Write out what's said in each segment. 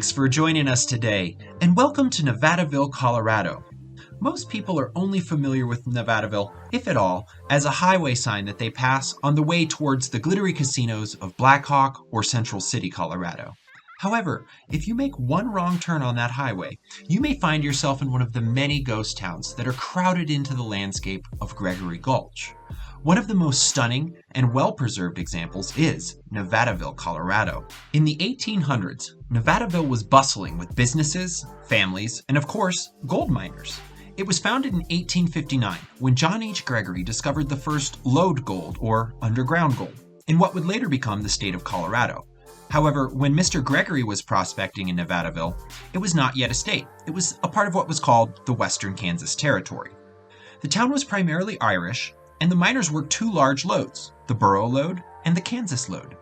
Thanks for joining us today, and welcome to Nevadaville, Colorado. Most people are only familiar with Nevadaville, if at all, as a highway sign that they pass on the way towards the glittery casinos of Black Hawk or Central City, Colorado. However, if you make one wrong turn on that highway, you may find yourself in one of the many ghost towns that are crowded into the landscape of Gregory Gulch. One of the most stunning and well-preserved examples is Nevadaville, Colorado. In the 1800s, Nevadaville was bustling with businesses, families, and of course, gold miners. It was founded in 1859 when John H. Gregory discovered the first lode-gold, or underground gold, in what would later become the state of Colorado. However, when Mr. Gregory was prospecting in Nevadaville, it was not yet a state. It was a part of what was called the Western Kansas Territory. The town was primarily Irish, and the miners worked two large lodes, the Burrough lode and the Kansas lode.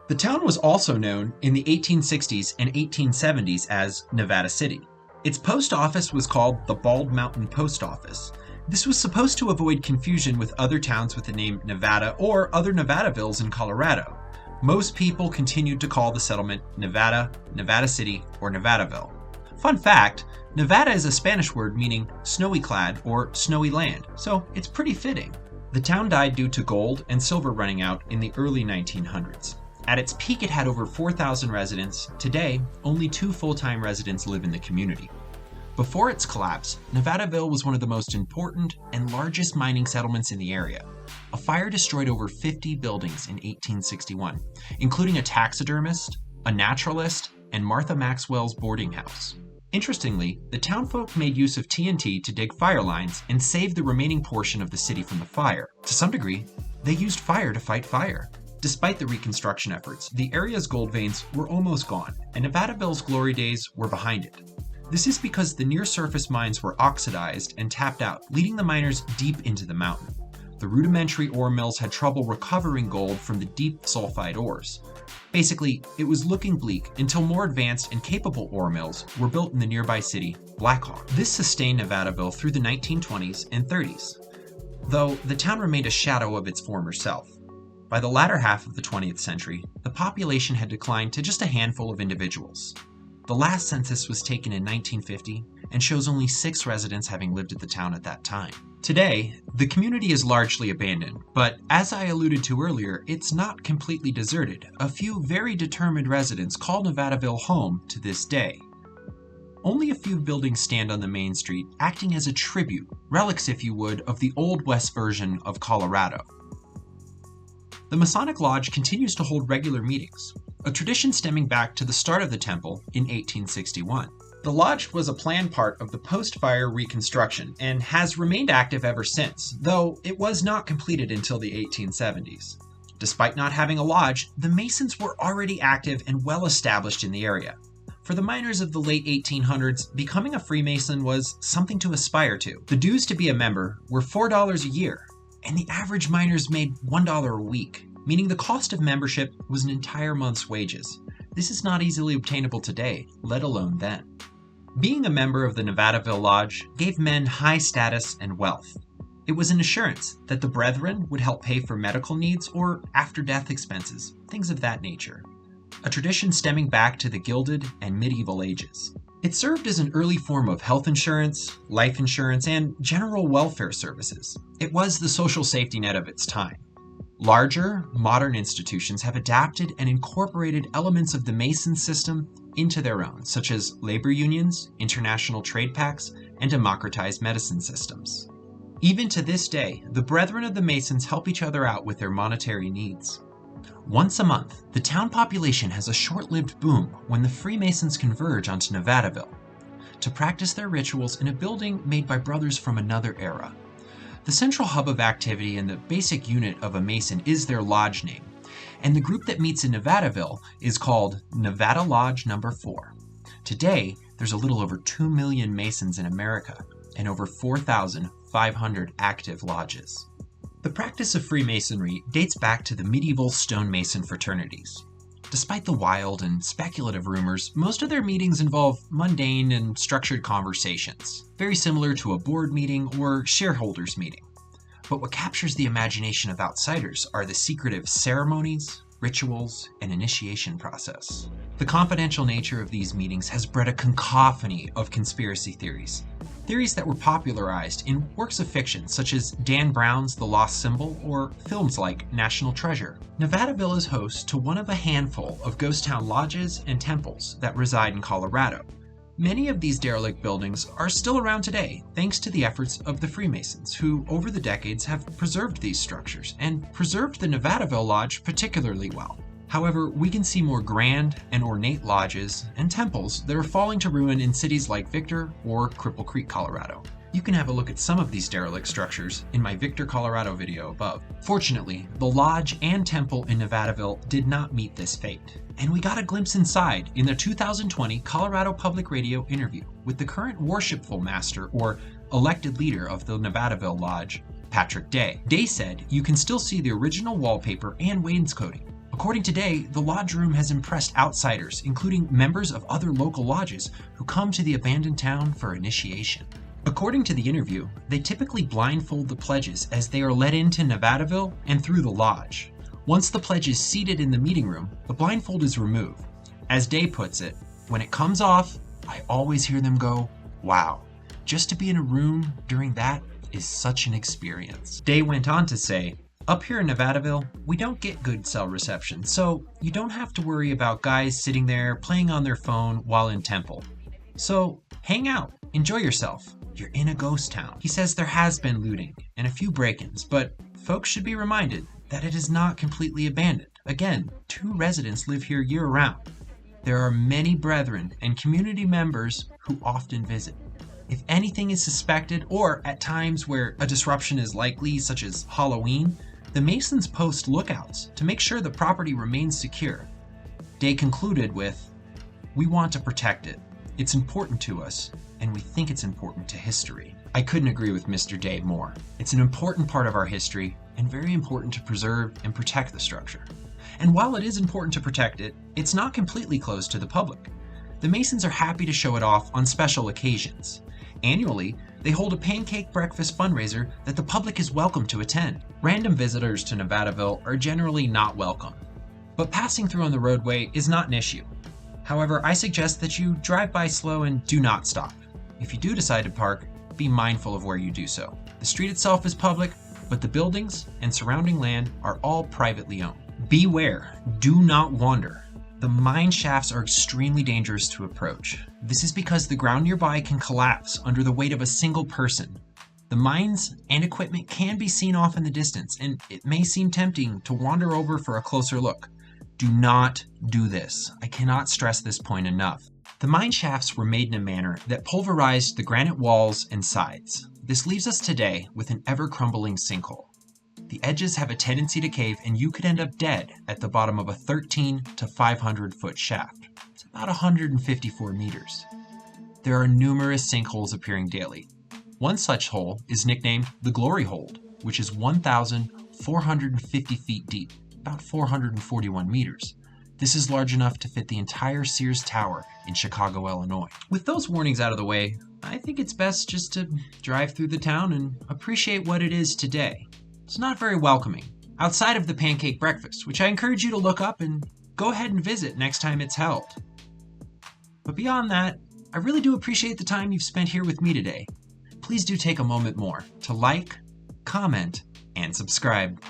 The town was also known in the 1860s and 1870s as Nevada City. Its post office was called the Bald Mountain Post Office. This was supposed to avoid confusion with other towns with the name Nevada or other Nevadavilles in Colorado. Most people continued to call the settlement Nevada, Nevada City, or Nevadaville. Fun fact, Nevada is a Spanish word meaning snowy clad or snowy land, so it's pretty fitting. The town died due to gold and silver running out in the early 1900s. At its peak, it had over 4,000 residents. Today, only 2 full-time residents live in the community. Before its collapse, Nevadaville was one of the most important and largest mining settlements in the area. A fire destroyed over 50 buildings in 1861, including a taxidermist, a naturalist, and Martha Maxwell's boarding house. Interestingly, the townfolk made use of TNT to dig fire lines and save the remaining portion of the city from the fire. To some degree, they used fire to fight fire. Despite the reconstruction efforts, the area's gold veins were almost gone, and Nevadaville's glory days were behind it. This is because the near-surface mines were oxidized and tapped out, leading the miners deep into the mountain. The rudimentary ore mills had trouble recovering gold from the deep sulfide ores. Basically, it was looking bleak until more advanced and capable ore mills were built in the nearby city, Black Hawk. This sustained Nevadaville through the 1920s and 30s, though the town remained a shadow of its former self. By the latter half of the 20th century, the population had declined to just a handful of individuals. The last census was taken in 1950 and shows only 6 residents having lived at the town at that time. Today, the community is largely abandoned, but as I alluded to earlier, it's not completely deserted. A few very determined residents call Nevadaville home to this day. Only a few buildings stand on the main street, acting as a tribute, relics if you would, of the Old West version of Colorado. The Masonic Lodge continues to hold regular meetings, a tradition stemming back to the start of the temple in 1861. The lodge was a planned part of the post-fire reconstruction and has remained active ever since, though it was not completed until the 1870s. Despite not having a lodge, the Masons were already active and well established in the area. For the miners of the late 1800s, becoming a Freemason was something to aspire to. The dues to be a member were $4 a year, and the average miners made $1 a week, meaning the cost of membership was an entire month's wages. This is not easily obtainable today, let alone then. Being a member of the Nevadaville Lodge gave men high status and wealth. It was an assurance that the brethren would help pay for medical needs or after-death expenses, things of that nature. A tradition stemming back to the Gilded and Medieval ages. It served as an early form of health insurance, life insurance, and general welfare services. It was the social safety net of its time. Larger, modern institutions have adapted and incorporated elements of the Mason system into their own, such as labor unions, international trade pacts, and democratized medicine systems. Even to this day, the brethren of the Masons help each other out with their monetary needs. Once a month, the town population has a short-lived boom when the Freemasons converge onto Nevadaville to practice their rituals in a building made by brothers from another era. The central hub of activity and the basic unit of a Mason is their lodge name, and the group that meets in Nevadaville is called Nevada Lodge No. 4. Today, there's a little over 2 million Masons in America and over 4,500 active lodges. The practice of Freemasonry dates back to the medieval stonemason fraternities. Despite the wild and speculative rumors, most of their meetings involve mundane and structured conversations, very similar to a board meeting or shareholders meeting. But what captures the imagination of outsiders are the secretive ceremonies, rituals, and initiation process. The confidential nature of these meetings has bred a cacophony of conspiracy theories. Theories that were popularized in works of fiction such as Dan Brown's The Lost Symbol or films like National Treasure. Nevadaville is host to one of a handful of ghost town lodges and temples that reside in Colorado. Many of these derelict buildings are still around today thanks to the efforts of the Freemasons, who over the decades have preserved these structures and preserved the Nevadaville Lodge particularly well. However, we can see more grand and ornate lodges and temples that are falling to ruin in cities like Victor or Cripple Creek, Colorado. You can have a look at some of these derelict structures in my Victor, Colorado video above. Fortunately, the lodge and temple in Nevadaville did not meet this fate, and we got a glimpse inside in the 2020 Colorado Public Radio interview with the current worshipful master or elected leader of the Nevadaville Lodge, Patrick Day. Day said you can still see the original wallpaper and wainscoting. According to Day, the lodge room has impressed outsiders, including members of other local lodges who come to the abandoned town for initiation. According to the interview, they typically blindfold the pledges as they are led into Nevadaville and through the lodge. Once the pledge is seated in the meeting room, the blindfold is removed. As Day puts it, when it comes off, I always hear them go, "Wow, just to be in a room during that is such an experience." Day went on to say, "Up here in Nevadaville, we don't get good cell reception, so you don't have to worry about guys sitting there playing on their phone while in temple. So hang out, enjoy yourself. You're in a ghost town." He says there has been looting and a few break-ins, but folks should be reminded that it is not completely abandoned. Again, 2 residents live here year-round. There are many brethren and community members who often visit. If anything is suspected, or at times where a disruption is likely, such as Halloween, the Masons post lookouts to make sure the property remains secure. Day concluded with, "We want to protect it. It's important to us, and we think it's important to history." I couldn't agree with Mr. Day more. It's an important part of our history, and very important to preserve and protect the structure. And while it is important to protect it, it's not completely closed to the public. The Masons are happy to show it off on special occasions. Annually, they hold a pancake breakfast fundraiser that the public is welcome to attend. Random visitors to Nevadaville are generally not welcome, but passing through on the roadway is not an issue. However, I suggest that you drive by slow and do not stop. If you do decide to park, be mindful of where you do so. The street itself is public, but the buildings and surrounding land are all privately owned. Beware, do not wander. The mine shafts are extremely dangerous to approach. This is because the ground nearby can collapse under the weight of a single person. The mines and equipment can be seen off in the distance, and it may seem tempting to wander over for a closer look. Do not do this. I cannot stress this point enough. The mine shafts were made in a manner that pulverized the granite walls and sides. This leaves us today with an ever-crumbling sinkhole. The edges have a tendency to cave, and you could end up dead at the bottom of a 13 to 500 foot shaft. It's about 154 meters. There are numerous sinkholes appearing daily. One such hole is nicknamed the Glory Hold, which is 1,450 feet deep, about 441 meters. This is large enough to fit the entire Sears Tower in Chicago, Illinois. With those warnings out of the way, I think it's best just to drive through the town and appreciate what it is today. It's not very welcoming, outside of the pancake breakfast, which I encourage you to look up and go ahead and visit next time it's held. But beyond that, I really do appreciate the time you've spent here with me today. Please do take a moment more to like, comment, and subscribe.